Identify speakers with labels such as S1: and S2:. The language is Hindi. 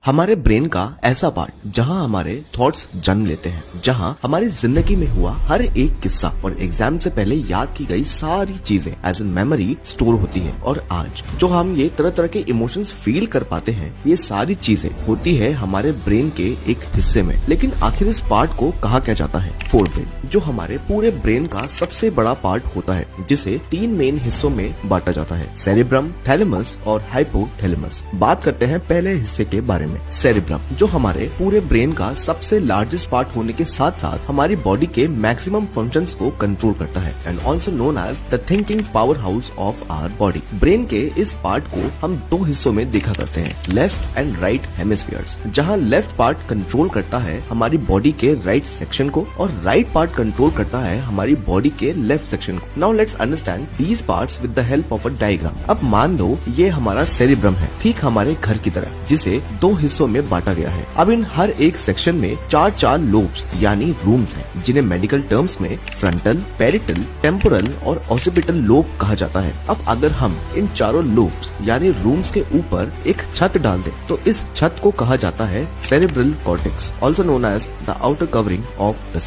S1: हमारे ब्रेन का ऐसा पार्ट जहां हमारे थॉट्स जन्म लेते हैं, जहां हमारी जिंदगी में हुआ हर एक किस्सा और एग्जाम से पहले याद की गई सारी चीजें एज एन मेमोरी स्टोर होती है। और आज जो हम ये तरह तरह के इमोशंस फील कर पाते हैं, ये सारी चीजें होती है हमारे ब्रेन के एक हिस्से में। लेकिन आखिर इस पार्ट को कहा क्या जाता है? फोर ब्रेन, जो हमारे पूरे ब्रेन का सबसे बड़ा पार्ट होता है, जिसे 3 मेन हिस्सों में बांटा जाता है, सेरेब्रम, थैलेमस और हाइपोथैलेमस। बात करते हैं पहले हिस्से के बारे में। सेरेब्रम, जो हमारे पूरे ब्रेन का सबसे लार्जेस्ट पार्ट होने के साथ साथ हमारी बॉडी के मैक्सिमम फंक्शंस को कंट्रोल करता है and also known as the thinking power house of our body. Brain के इस पार्ट को हम 2 हिस्सों में देखा करते हैं, लेफ्ट एंड राइट हेमिस्फीयर्स, जहां लेफ्ट पार्ट कंट्रोल करता है हमारी बॉडी के राइट सेक्शन को और राइट पार्ट कंट्रोल करता है हमारी बॉडी के लेफ्ट सेक्शन को। Now let's understand these parts with the help of a diagram. अब मान लो ये हमारा सेरेब्रम है, ठीक हमारे घर की तरह, जिसे 2 हिस्सों में बांटा गया है। अब इन हर एक सेक्शन में 4 लोब्स यानी रूम्स हैं, जिन्हें मेडिकल टर्म्स में फ्रंटल, पेरिटल, टेम्पोरल और ऑसिपिटल लोब कहा जाता है। अब अगर हम इन 4 लोब्स यानी रूम्स के ऊपर एक छत डाल दें, तो इस छत को कहा जाता है cerebral cortex, also known as the outer covering of the